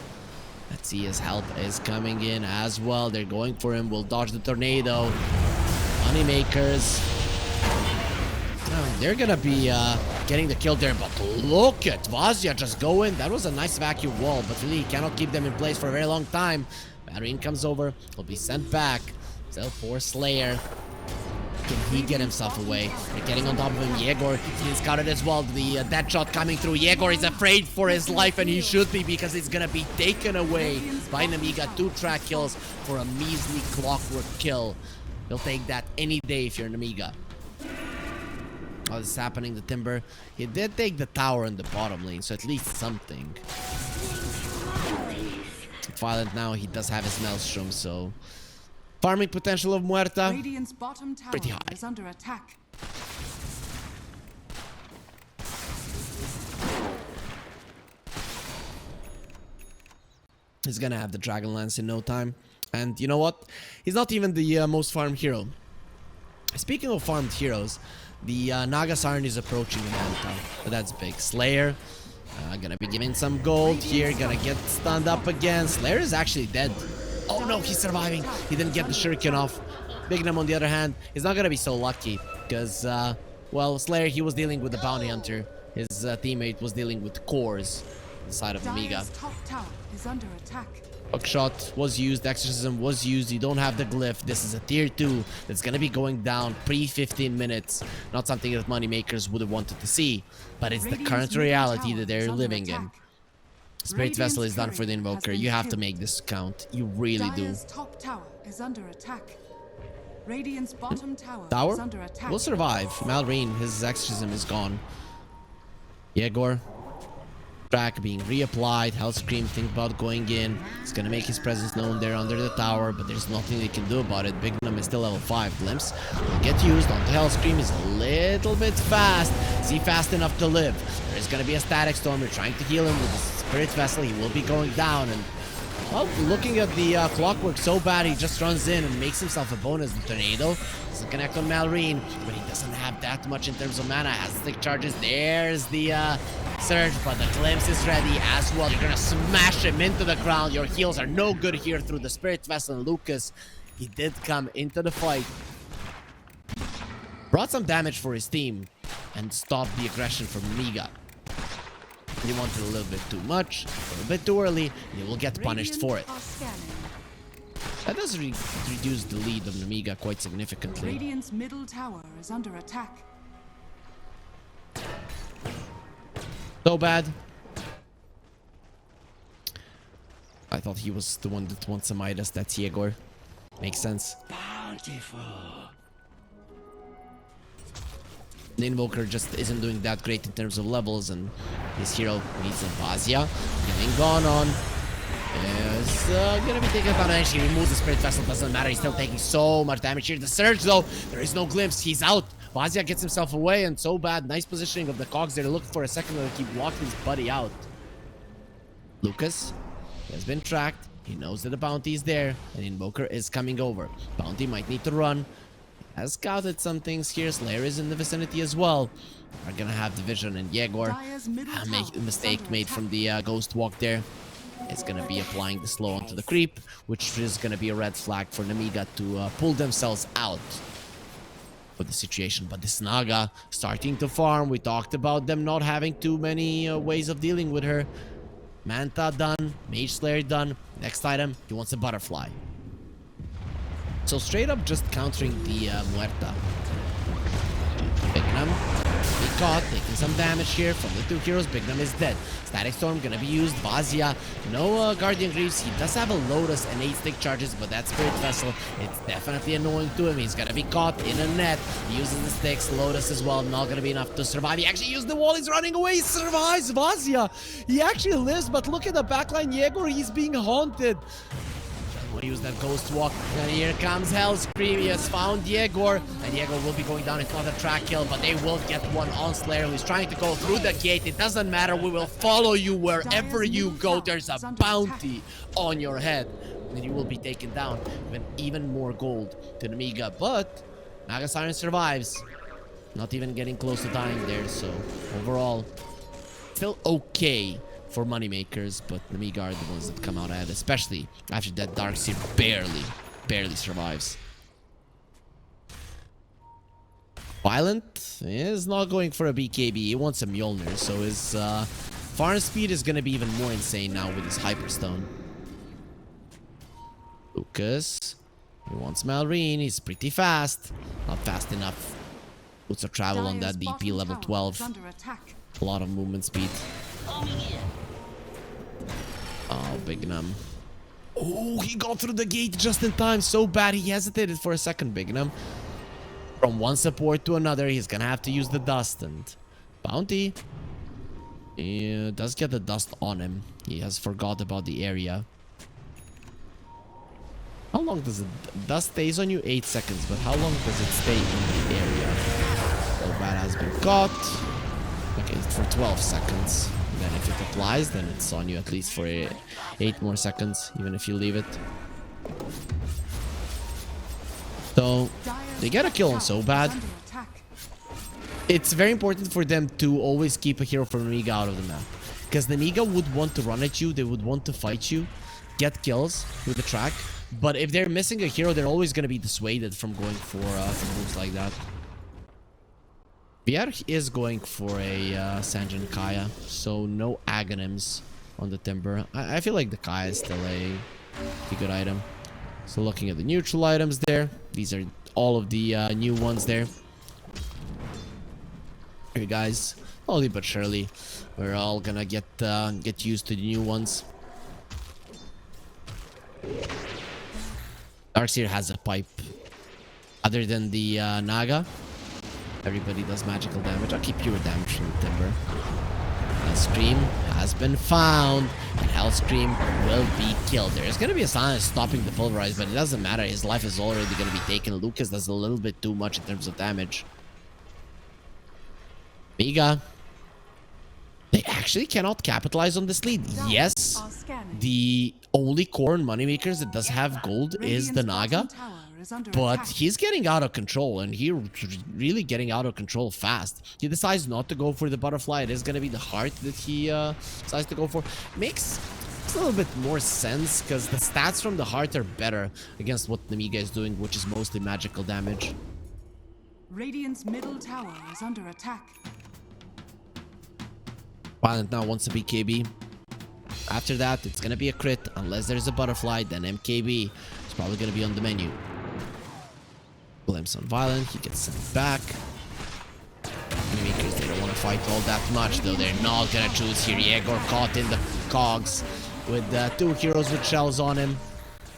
Let's see, his help is coming in as well. They're going for him. We'll dodge the tornado. MoneyMakers. They're gonna be getting the kill there, but look at Vazia just go in. That was a nice vacuum wall, but really he cannot keep them in place for a very long time. Marine comes over. He'll be sent back. So poor Slayer. Can he get himself away? They're getting on top of him. Yegor, he's scouted as well. The dead shot coming through. Yegor is afraid for his life, and he should be, because it's gonna be taken away by Nemiga. 2 track kills for a measly clockwork kill. He'll take that any day if you're Nemiga. Oh, this is happening. The Timber. He did take the tower in the bottom lane, so at least something. Violent now. He does have his Maelstrom, so farming potential of Muerta, Radiant's bottom tower pretty high. is under attack. He's gonna have the Dragonlance in no time. And you know what? He's not even the most farmed hero. Speaking of farmed heroes, the Nagasarn is approaching the Manta. But that's big. Slayer, gonna be giving some gold here. Gonna get stunned up again. Slayer is actually dead. Oh no, he's surviving. He didn't get the shuriken off. Bignum, on the other hand, is not gonna be so lucky. Because, well, Slayer, he was dealing with the Bounty Hunter. His teammate was dealing with cores on the side of Nemiga. Dire's top tower is under attack. Hookshot was used, Exorcism was used. You don't have the glyph. This is a tier 2 that's gonna be going down pre-15 minutes. Not something that MoneyMakers would have wanted to see, but it's the current reality that they're living in. Spirit Vessel is done for the Invoker. You have to make this count. You really do. Dire's top tower is under attack. Radiant's bottom tower is Tower under attack. will survive. Malrine, his Exorcism is gone. Yegor. Track being reapplied. Hellscream, think about going in. It's gonna make his presence known there under the tower, but there's nothing they can do about it. Bignum is still level 5. Glimpse will get used onto Hellscream. Is a little bit fast. Is he fast enough to live? There is gonna be a Static Storm. We're trying to heal him with the Spirit Vessel. He will be going down, and well, looking at the clockwork so bad, he just runs in and makes himself a bonus. The tornado doesn't connect on Malrine, but he doesn't have that much in terms of mana. Has stick charges. There's the surge, but the glimpse is ready as well. You're gonna smash him into the ground. Your heals are no good here through the Spirit Vessel. And Lucas, he did come into the fight, brought some damage for his team, and stopped the aggression from Nemiga. He wanted a little bit too much, a little bit too early, and he will get punished for it. Are scanning. That does reduce the lead of Nemiga quite significantly. Radiant's middle tower is under attack. So bad. I thought he was the one that wants some Midas. That's Yegor. Makes sense. Bountiful. The Invoker just isn't doing that great in terms of levels, and his hero needs a Vazia. Getting gone on. Is gonna be taking advantage. He removes the Spirit Vessel, doesn't matter. He's still taking so much damage here. The Surge, though, there is no glimpse. He's out Vazia gets himself away, and so bad. Nice positioning of the cogs there. Looking for a second to keep blocking his buddy out. Lucas has been tracked. He knows that the bounty is there, and Invoker is coming over. Bounty might need to run. Has scouted some things here. Slayer is in the vicinity as well. Are gonna have division, and Yegor make a mistake made from the ghost walk there. It's gonna be applying the slow onto the creep, which is gonna be a red flag for Nemiga to pull themselves out for the situation. But this Naga starting to farm. We talked about them not having too many ways of dealing with her. Manta done, Mage Slayer done. Next item, he wants a butterfly. So straight up just countering the Muerta. Bignum, be caught, taking some damage here from the two heroes. Bignum is dead. Static Storm gonna be used. Vazia, no Guardian Greaves. He does have a Lotus and 8 stick charges, but that Spirit Vessel, it's definitely annoying to him. He's gonna be caught in a net. He uses the sticks. Lotus as well, not gonna be enough to survive. He actually used the wall. He's running away. He survives. Vazia, he actually lives, but look at the backline. Yegor, he's being haunted. We'll use that ghost walk, and here comes Hellscream. He has found Yegor, and Yegor will be going down. It's not a track kill, but they will get one on Slayer, who's trying to go through the gate. It doesn't matter, we will follow you wherever you go. There's a bounty on your head, and you will be taken down. Even more gold to Nemiga, but Naga Siren survives. Not even getting close to dying there, so overall, still okay for Moneymakers, but Nemiga are the ones that come out ahead, especially after that Darkseer barely survives. Violent is not going for a BKB, he wants a Mjolnir, so his farm speed is gonna be even more insane now with his Hyperstone. Lucas, he wants Malrine, he's pretty fast, not fast enough. Puts a travel on that DP level 12. A lot of movement speed. Oh, Bignum. Oh, he got through the gate just in time. So bad. He hesitated for a second, Bignum. From one support to another, he's gonna have to use the dust. And Bounty, he does get the dust on him. He has forgot about the area. How long does it... Dust stays on you 8 seconds, but how long does it stay in the area? So bad has been caught. Okay, it's for 12 seconds. Then if it applies, then it's on you at least for 8 more seconds, even if you leave it. So, they get a kill on So Bad. It's very important for them to always keep a hero from Nemiga out of the map. Because Nemiga would want to run at you, they would want to fight you, get kills with the track. But if they're missing a hero, they're always going to be dissuaded from going for moves like that. VR is going for a Sanjin Kaya, so no Aghanims on the Timber. I feel like the Kaya is still a good item. So looking at the neutral items there, these are all of the new ones there. Here guys, slowly but surely, we're all gonna get used to the new ones. Darkseer has a pipe. Other than the Naga, everybody does magical damage. I'll keep pure damage from the Timber. Hellscream has been found, and Hellscream will be killed. There's gonna be a silence stopping the Pulverize, but it doesn't matter. His life is already gonna be taken. Lucas does a little bit too much in terms of damage. Nemiga, they actually cannot capitalize on this lead. Yes, the only core in Moneymakers that does have gold is the Naga, but he's getting out of control, and he's really getting out of control fast. He decides not to go for the butterfly. It is going to be the heart that he decides to go for. Makes a little bit more sense, because the stats from the heart are better against what Nemiga is doing, which is mostly magical damage. Radiant's middle tower is under attack. Violent now wants a BKB. After that, it's gonna be a crit. Unless there's a butterfly, then MKB is probably gonna be on the menu. Glimpse on Violent, he gets sent back. Moneymakers, they don't want to fight all that much, though. They're not gonna choose here. Yegor caught in the cogs with 2 heroes with shells on him.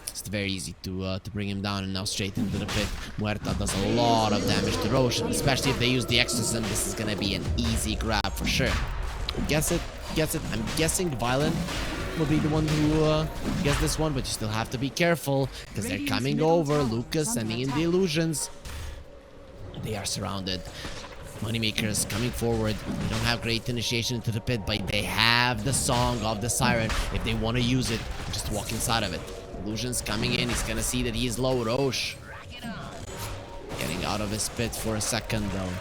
It's very easy to bring him down, and now straight into the pit. Muerta does a lot of damage to Roshan, especially if they use the exorcism. This is gonna be an easy grab for sure. Gets it. I'm guessing Violent will be the one who gets this one, but you still have to be careful because they're coming over. Lucas sending in the illusions. They are surrounded. MoneyMakers coming forward. They don't have great initiation into the pit, but they have the song of the siren. If they want to use it, just walk inside of it. Illusion's coming in. He's gonna see that he is low. Roche getting out of his pit for a second though.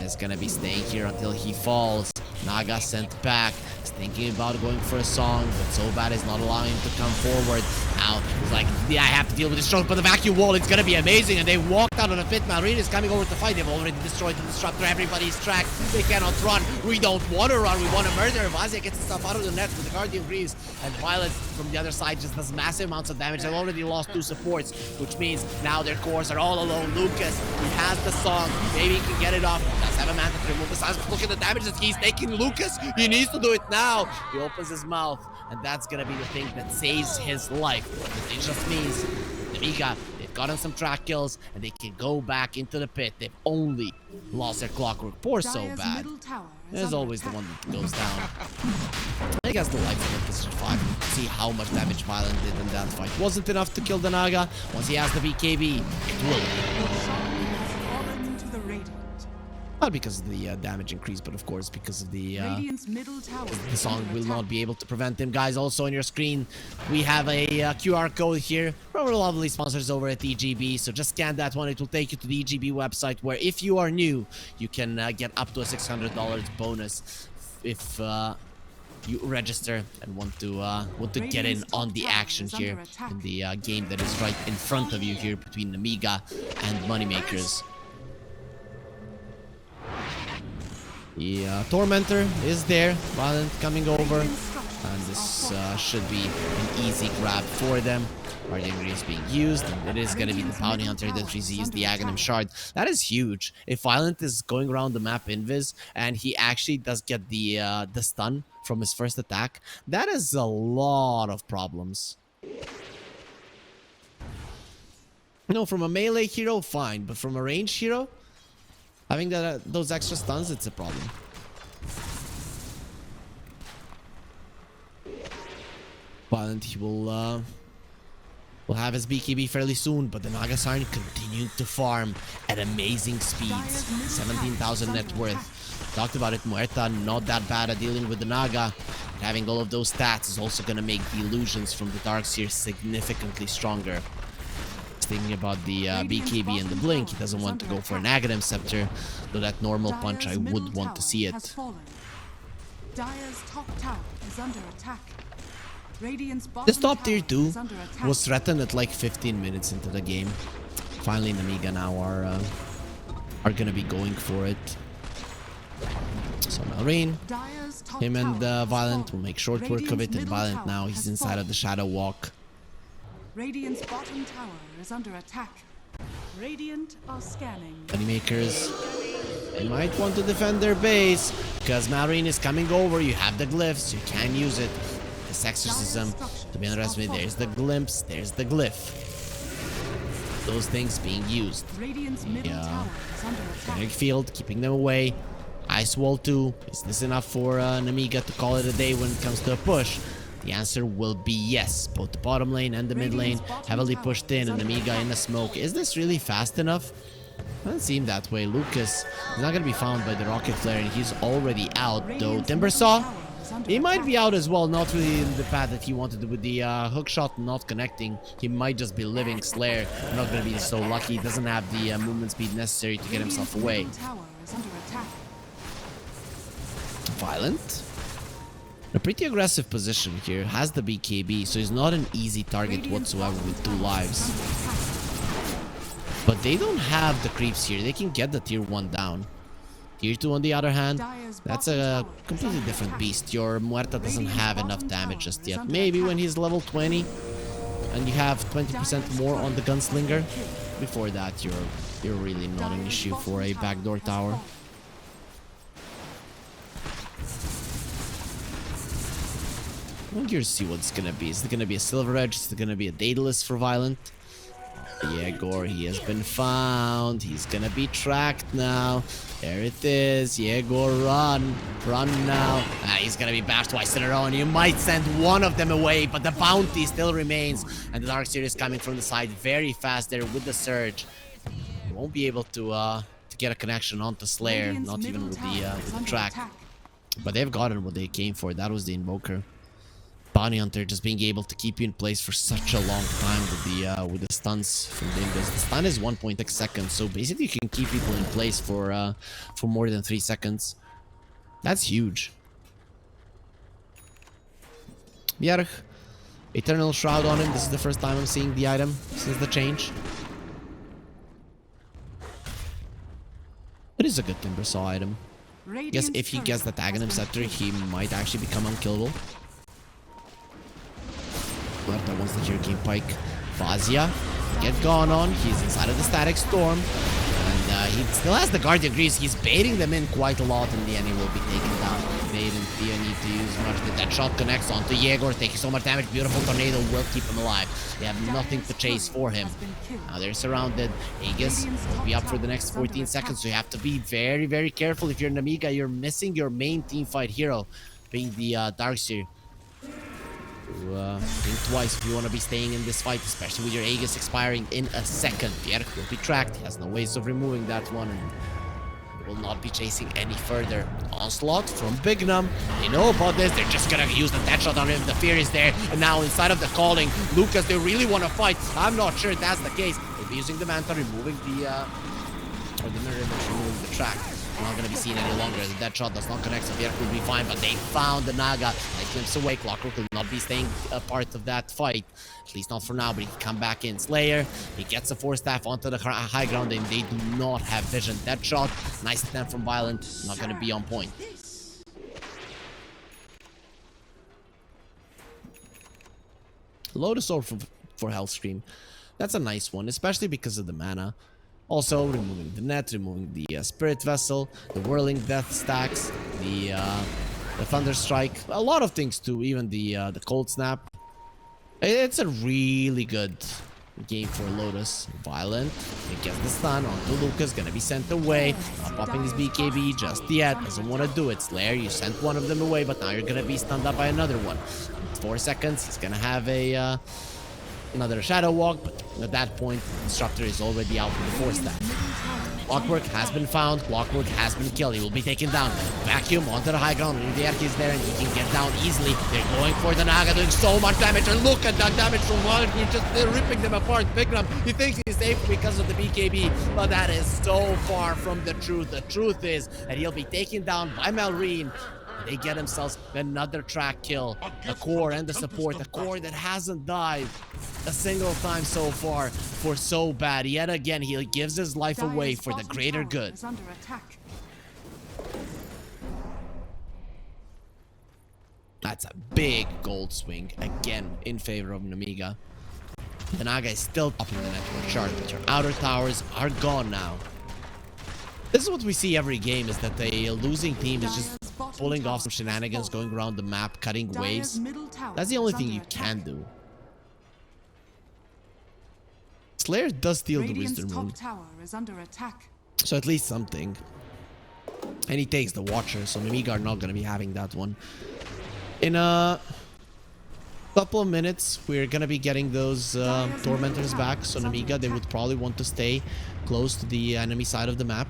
He's gonna be staying here until he falls. Naga sent back. He's thinking about going for a song, but so bad is not allowing him to come forward. Now he's like, yeah, I have to deal with this stroke, but the vacuum wall, it's gonna be amazing. And they walked out of the pit. Marine is coming over to fight. They've already destroyed the disruptor. Everybody's tracked. They cannot run. We don't want to run. We want to murder. Vazia gets himself out of the net with the Guardian Greaves. And Violet from the other side just does massive amounts of damage. They've already lost 2 supports, which means now their cores are all alone. Lucas, he has the song. Maybe he can get it off. Does have a man to remove the size. Look at the damage that he's taking. Lucas, he needs to do it now. He opens his mouth, and that's gonna be the thing that saves his life. It just means Nemiga, they've gotten some track kills, and they can go back into the pit. They've only lost their clockwork. Poor so bad. There's always the one that goes down. I guess the life in position 5. See how much damage Violent did in that fight. Wasn't enough to kill the Naga. Once he has the BKB, it will. Not because of the damage increase, but of course because of the song will not be able to prevent him. Guys, also on your screen, we have a QR code here from our lovely sponsors over at EGB. So just scan that one. It will take you to the EGB website, where if you are new, you can get up to a $600 bonus if you register and want to get in on the action here in the game that is right in front of you here between Nemiga and MoneyMakers. The Tormentor is there, Violent coming over, and this should be an easy grab for them. Guardian is being used, and it is going to be the Bounty Hunter that receives the Aghanim Shard. That is huge. If Violent is going around the map invis, and he actually does get the stun from his first attack, that is a lot of problems. You know, from a melee hero, fine, but from a ranged hero, having those extra stuns, it's a problem. Violent, he will have his BKB fairly soon, but the Naga Siren continued to farm at amazing speeds. 17,000 net worth. Talked about it, Muerta not that bad at dealing with the Naga. Having all of those stats is also going to make the illusions from the Darkseer significantly stronger. Thinking about the BKB and the Blink, he doesn't want to go for an Aghanim Scepter, though that normal punch I would want to see it. Dire's top tower is under attack. Radiant's This top tier 2 was threatened at like 15 minutes into the game. Finally, Nemiga now are gonna be going for it. So Marine, him and Violent will make short work of it, and Violent now he's inside of the Shadow Walk. Radiant's bottom tower is under attack. Radiant are scanning. MoneyMakers, they might want to defend their base because Marine is coming over. You have the glyphs, you can use it. This exorcism, to be honest with me, there's the glimpse, there's the glyph. Those things being used. Yeah, Generic Field, keeping them away. Ice Wall 2, is this enough for Nemiga to call it a day when it comes to a push? The answer will be yes. Both the bottom lane and the mid lane heavily pushed in, and Nemiga in the smoke. Is this really fast enough? Doesn't seem that way. Lucas is not going to be found by the Rocket Flare, and he's already out, though. Timbersaw, he might be out as well. Not really in the path that he wanted with the hook shot not connecting. He might just be living Slayer. Not going to be so lucky. He doesn't have the movement speed necessary to get himself away. Violent. A pretty aggressive position here. Has the BKB, so he's not an easy target whatsoever with 2 lives. But they don't have the creeps here. They can get the tier 1 down. Tier 2 on the other hand, that's a completely different beast. Your Muerta doesn't have enough damage just yet. Maybe when he's level 20 and you have 20% more on the Gunslinger. Before that, you're really not an issue for a backdoor tower. I'm curious to see what it's gonna be. Is it gonna be a Silver Edge? Is it gonna be a Daedalus for Violent? Yegor, he has been found. He's gonna be tracked now. There it is. Yegor, run. Run now. He's gonna be bashed twice in a row, and you might send one of them away, but the bounty still remains. And the Darkseer is coming from the side very fast there with the surge. He won't be able to to get a connection onto Slayer, Radiant's not even middle with tower is the under track. attack. But they've gotten what they came for. That was the Invoker. Bounty Hunter just being able to keep you in place for such a long time with the stuns from the Invis. The stun is 1.6 seconds, so basically you can keep people in place for more than 3 seconds. That's huge. Bjerg, Eternal Shroud on him. This is the first time I'm seeing the item since the change. It is a good Timber Saw item. I guess if he gets the Aghanim Scepter, he might actually become unkillable. Muerta wants the Hurricane Pike. Fazia, get gone on. He's inside of the Static Storm. And he still has the Guardian Greaves. He's baiting them in quite a lot. In the end, he will be taken down. They didn't need to use much. But that shot connects onto Yegor, taking so much damage. Beautiful Tornado will keep him alive. They have nothing to chase for him. Now they're surrounded. Aegis will be up for the next 14 seconds. So you have to be very, very careful. If you're Nemiga, you're missing your main teamfight hero, being the Darkseer. Think twice if you want to be staying in this fight, especially with your Aegis expiring in a second. Bjerg will be tracked. He has no ways of removing that one, and will not be chasing any further. Onslaught from Bignum. They know about this. They're just gonna use the Deadshot on him. The fear is there. And now inside of the calling, Lucas, they really want to fight. I'm not sure that's the case. They'll be using the Manta, removing the mirror image, removing the track. Not going to be seen any longer. The Deadshot does not connect, so Bjerg will be fine, but they found the Naga. They glimpse away. Clockwork will not be staying a part of that fight. At least not for now, but he can come back in. Slayer, he gets a Force Staff onto the high ground, and they do not have vision. Deadshot, nice attempt from Violent, not going to be on point. Lotus Orb for Hellscream. That's a nice one, especially because of the mana. Also, removing the net, removing the Spirit Vessel, the Whirling Death stacks, the Thunder Strike, a lot of things too, even the Cold Snap. It's a really good game for Lotus. Violent, he gets the stun onto Lucas, gonna be sent away. Not popping his BKB just yet, doesn't want to do it. Slayer, you sent one of them away, but now you're gonna be stunned up by another one. In 4 seconds, he's gonna have a another Shadow Walk, but at that point, the Disruptor is already out with the Force Staff. Clockwork has been found. Clockwork has been killed. He will be taken down. Vacuum onto the high ground. Bjerg is there and he can get down easily. They're going for the Naga, doing so much damage. And look at that damage from Wallet. They're ripping them apart. Bignum, he thinks he's safe because of the BKB, but that is so far from the truth. The truth is that he'll be taken down by Malrine. They get themselves another track kill. The core and the support. The core that hasn't died a single time so far for so bad. Yet again, he gives his life away for the greater good. That's a big gold swing again in favor of Nemiga. The Naga is still topping the network chart, but your outer towers are gone now. This is what we see every game, is that the losing team is just pulling off some shenanigans, going around the map, cutting waves. That's the only thing you can do. Slayer does steal the Wisdom Rune, so at least something. And he takes the Watcher, so Nemiga are not going to be having that one. In a couple of minutes, we're going to be getting those Tormentors back, so Nemiga, they would probably want to stay close to the enemy side of the map.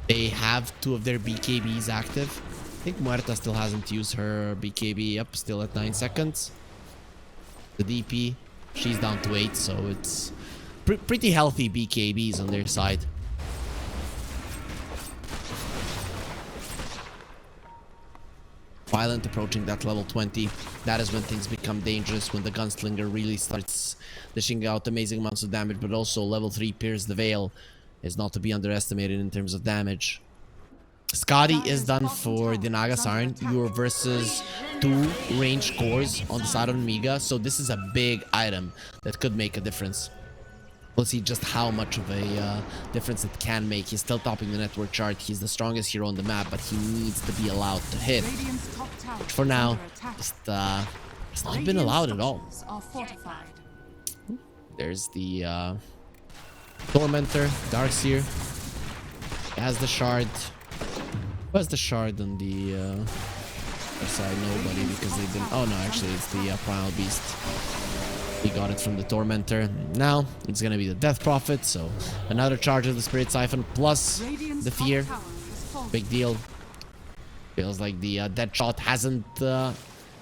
They have 2 of their BKBs active. I think Muerta still hasn't used her BKB. Yep, still at 9 seconds. The DP, she's down to 8, so it's pretty healthy BKBs on their side. Violent approaching that level 20. That is when things become dangerous, when the Gunslinger really starts dishing out amazing amounts of damage, but also level 3 Pierce the Veil is not to be underestimated in terms of damage. Skadi is done for the Naga Siren. You are versus 2 ranged cores on the side of Nemiga, so this is a big item that could make a difference. We'll see just how much of a difference it can make. He's still topping the network chart. He's the strongest hero on the map, but he needs to be allowed to hit. But for now, it's not been allowed at all. There's the Tormentor, Darkseer. He has the shard. Who has the shard on the other side? Nobody, because they didn't. Oh no, actually it's the Primal Beast. We got it from the Tormentor. Now it's gonna be the Death Prophet, so another charge of the Spirit Siphon plus Radiant's the top Fear. tower has fallen. Big deal. Feels like the Dead Shot hasn't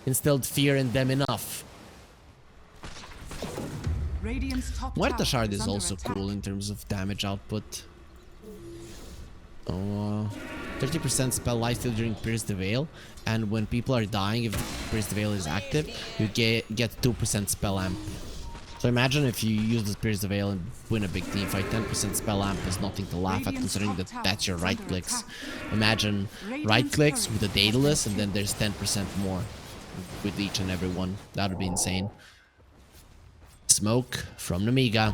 instilled fear in them enough. Radiant's top Muerta tower Shard is under also attack. cool in terms of damage output. So, 30% spell lifesteal during Pierce the Veil, and when people are dying, if Pierce the Veil is active, you get 2% spell amp. So imagine if you use the Pierce the Veil and win a big team fight, 10% spell amp is nothing to laugh at, considering that that's your right clicks. Imagine right clicks with a Daedalus, and then there's 10% more with each and every one. That would be insane. Smoke from Nemiga.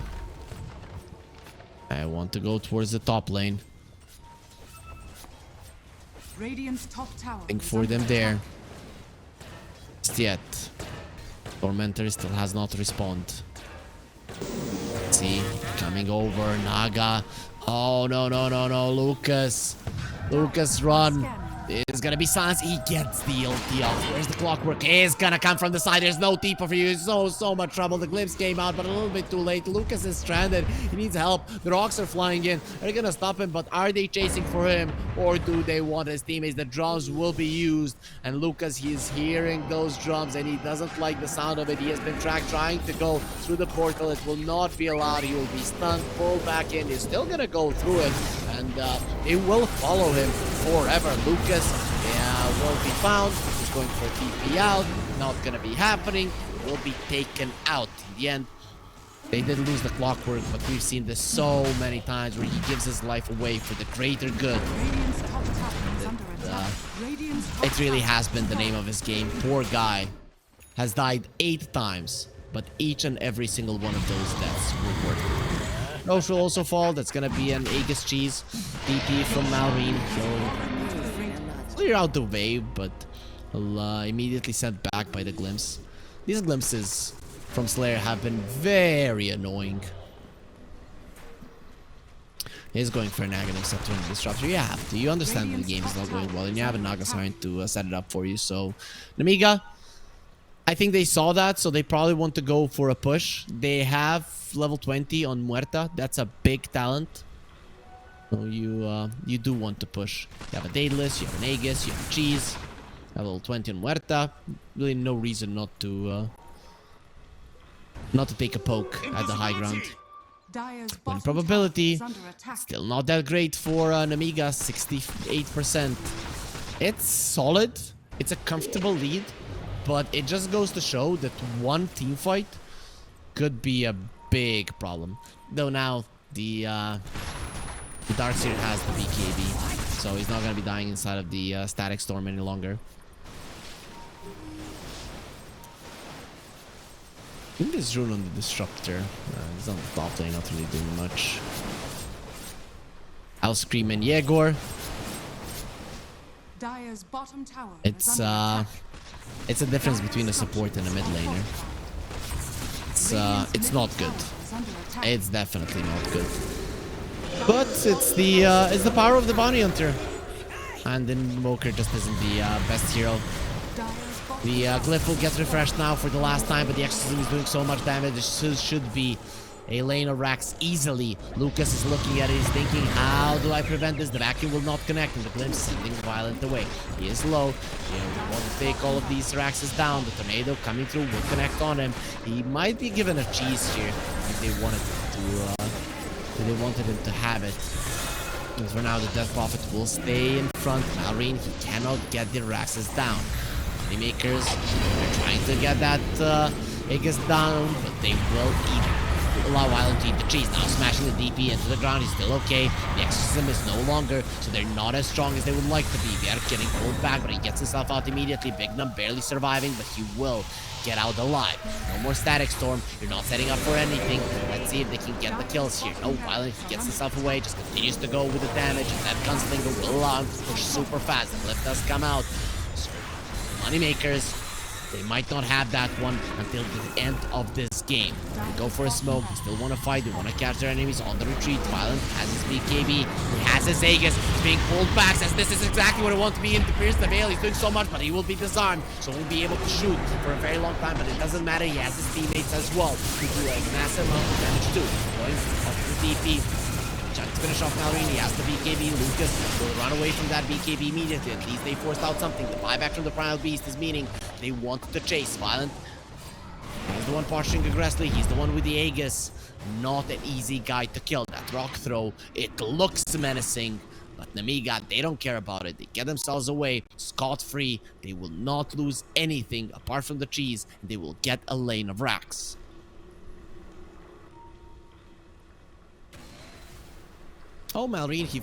I want to go towards the top lane. Radiant's top tower Think is for under them attack. there. Just yet. Tormentor still has not respawned. See, coming over, Naga. Oh, no, no, no, no, Lucas. Lucas, run. It's gonna be silence. He gets the ulti off. Where's the clockwork? It's gonna come from the side. There's no Tifa for you. So much trouble. The glimpse came out, but a little bit too late. Lucas is stranded. He needs help. The rocks are flying in. They're gonna stop him, but are they chasing for him? Or do they want his teammates? The drums will be used. And Lucas, he is hearing those drums, and he doesn't like the sound of it. He has been tracked trying to go through the portal. It will not be allowed. He will be stunned. Pull back in. He's still gonna go through it. And it will follow him forever. Lucas will be found. He's going for TP out. Not gonna be happening. Will be taken out. In the end, they did lose the clockwork, but we've seen this so many times where he gives his life away for the greater good. Radiant's top tower is under attack. Radiant's top It really tower has been the fallen. name of his game. Poor guy has died 8 times, but each and every single one of those deaths were worth it. Roche will also fall. That's gonna be an Aegis cheese. DP from Malrine. So clear out the wave, but immediately sent back by the glimpse. These glimpses from Slayer have been very annoying. He's going for an Aghanim Scepter and Disruptor. You have to. You understand that the game is not going well, and you have a Naga Siren to set it up for you. So, Nemiga, I think they saw that, so they probably want to go for a push. They have level 20 on Muerta. That's a big talent. So you do want to push. You have a Daedalus, you have an Aegis, you have a Cheese. You have level 20 on Muerta. Really no reason not to take a poke at the high ground. Dire's Win bottom probability, tower is under attack. still not that great for Nemiga, 68%. It's solid. It's a comfortable lead, but it just goes to show that one team fight could be a big problem. Though now the Darkseer has the BKB, so he's not going to be dying inside of the Static Storm any longer. I think there's rune on the Disruptor. He's on the top lane, not really doing much. I'll scream in Yegor. Dire's bottom tower is It's under attack. it's a difference between a support and a mid laner. It's not good. Is under attack. It's definitely not good. But it's the power of the bounty hunter. And then Invoker just isn't the best hero. Dire's bottom The glyph will get refreshed now for the last time, but the exorcism is doing so much damage. This should be a lane of racks easily. Lucas is looking at it. He's thinking, how do I prevent this? The vacuum will not connect, and the glimpse sending Violent away. He is low. He wants to take all of these racks down. The tornado coming through will connect on him. He might be given a cheese here if they wanted him to have it. And for now, the Death Prophet will stay in front. Malrine, he cannot get the Raxes down. MoneyMakers, they're trying to get that Aegis down, but they will allow Violent to eat the cheese. Now smashing the DP into the ground, he's still okay. The exorcism is no longer, so they're not as strong as they would like to be. They are getting pulled back, but he gets himself out immediately. Bignum barely surviving, but he will get out alive. No more Static Storm. You're not setting up for anything. Let's see if they can get the kills here. No, Violent, he gets himself away, just continues to go with the damage, and that Gunslinger will allow him to push super fast. The glyph does come out. So, MoneyMakers They might not have that one until the end of this game. They go for a smoke. They still want to fight. They want to catch their enemies on the retreat. Violent has his BKB. He has his Aegis. He's being pulled back. Says this is exactly what I want to be in to pierce the veil. He's doing so much, but he will be disarmed. So he'll be able to shoot for a very long time. But it doesn't matter. He has his teammates as well to do a massive amount of damage too. Going up to the DP. Trying to finish off Mallory. He has the BKB. Lucas will run away from that BKB immediately. At least they forced out something. The buyback from the Primal Beast is meaning they wanted to chase. Violent. He's the one posturing aggressively. He's the one with the Aegis. Not an easy guy to kill. That rock throw, it looks menacing. But Nemiga, they don't care about it. They get themselves away scot-free. They will not lose anything apart from the cheese. They will get a lane of racks. Oh, Malrine,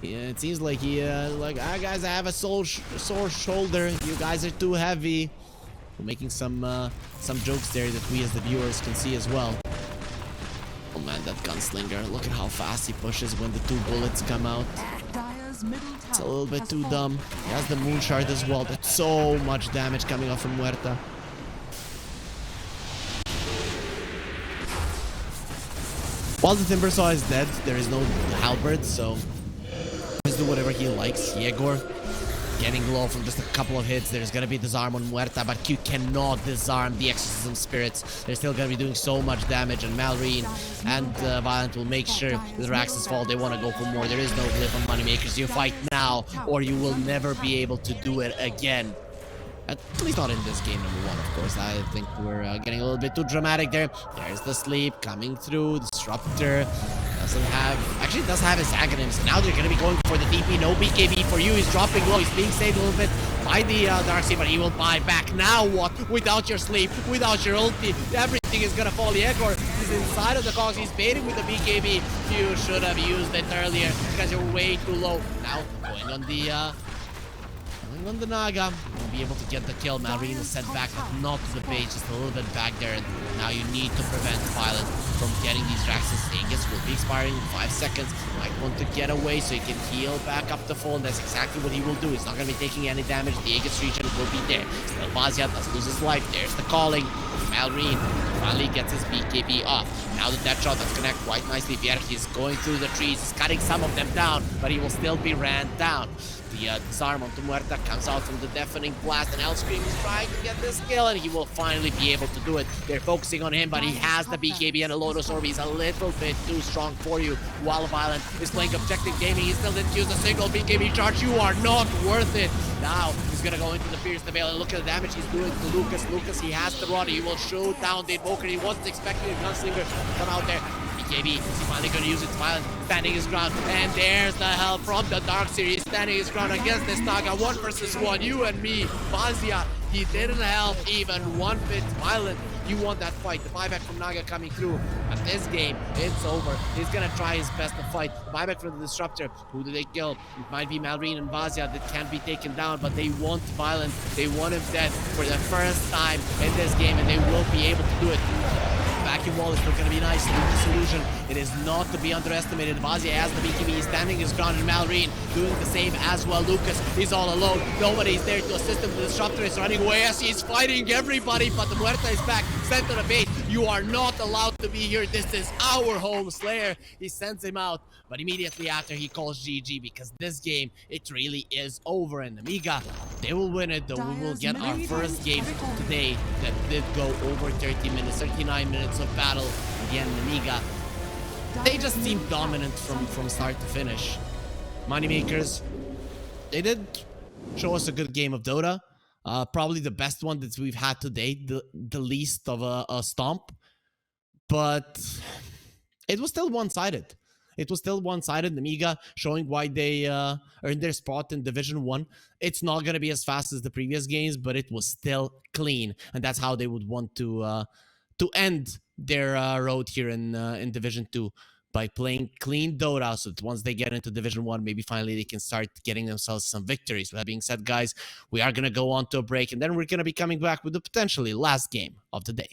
it seems like he, guys, I have a sore shoulder. You guys are too heavy. We're making some jokes there that we as the viewers can see as well. Oh man, that gunslinger, look at how fast he pushes when the 2 bullets come out. It's a little bit too dumb. He has the moon shard as well. That's so much damage coming off from Muerta. While the Timbersaw is dead, there is no halberd, so just do whatever he likes. Yegor getting low from just a couple of hits. There's gonna be disarm on Muerta, but Q cannot disarm the Exorcism Spirits. They're still gonna be doing so much damage, and Malrine and Violent will make sure the Rax's fall. They want to go for more. There is no glyph on Moneymakers. You fight now, or you will never be able to do it again. At least not in this game, number 1, of course. I think we're getting a little bit too dramatic there. There's the sleep coming through. Disruptor doesn't have... Actually, does have his Aghanim's. Now they're going to be going for the DP. No BKB for you. He's dropping low. He's being saved a little bit by the Darkseid, but he will buy back. Now what? Without your sleep, without your ulti, everything is going to fall. Yegor is inside of the cogs. He's baiting with the BKB. You should have used it earlier because you're way too low. Now, going on the... on the Naga, you'll be able to get the kill. Malrine is sent back, but not to the base, just a little bit back there. And now you need to prevent Violent from getting these Rax's. Aegis will be expiring in 5 seconds. Might want to get away so he can heal back up the full, and that's exactly what he will do. He's not going to be taking any damage. The Aegis region will be there. Still, Vazia does lose his life. There's the calling. Malrine finally gets his BKB off. Now the death shot, that's connect quite nicely. Vierge is going through the trees. He's cutting some of them down, but he will still be ran down. The disarm onto Muerta comes out from the deafening blast, and Hellscream is trying to get this kill, and he will finally be able to do it. They're focusing on him, but he has the BKB and a Lotus Orb. He's a little bit too strong for you. While Violent is playing objective gaming, he still didn't use a single BKB charge. You are not worth it. Now he's gonna go into the Pierce the Veil, and look at the damage he's doing to Lucas. Lucas, he has to run. He will shoot down the Invoker. He wasn't expecting the Gunslinger to come out there. BKB, he's finally going to use it. Violent standing his ground, and there's the help from the Dark Series, standing his ground against this Naga. 1 versus 1, you and me. Vazia, he didn't help even 1 bit. Violent, you won that fight. The buyback from Naga coming through. At this game, it's over. He's going to try his best to fight. The buyback from the Disruptor. Who do they kill? It might be Malrine and Vazia that can't be taken down, but they want Violent. They want him dead for the first time in this game, and they will be able to do it. Vacuum wall is still going to be nice. Lucas Illusion, it is not to be underestimated. Vazia has the BKB, he's standing his ground, and Malrine doing the same as well. Lucas, he's all alone. Nobody's there to assist him. The Disruptor is running away as he's fighting everybody, but the Muerta is back, sent to the base. You are not allowed to be here. This is our home. Slayer, he sends him out, but immediately after he calls GG, because this game, it really is over. And Nemiga, they will win it, though. We will get our first game today that did go over 30 minutes, 39 minutes of battle. Again, Nemiga, they just seemed dominant from start to finish. Moneymakers, they did show us a good game of Dota. Probably the best one that we've had today, the least of a stomp. But it was still one-sided. It was still one-sided. Nemiga showing why they earned their spot in Division 1. It's not going to be as fast as the previous games, but it was still clean. And that's how they would want to end their road here in Division 2. By playing clean Dota, so that once they get into Division 1, maybe finally they can start getting themselves some victories. With that being said, guys, we are going to go on to a break, and then we're going to be coming back with the potentially last game of the day.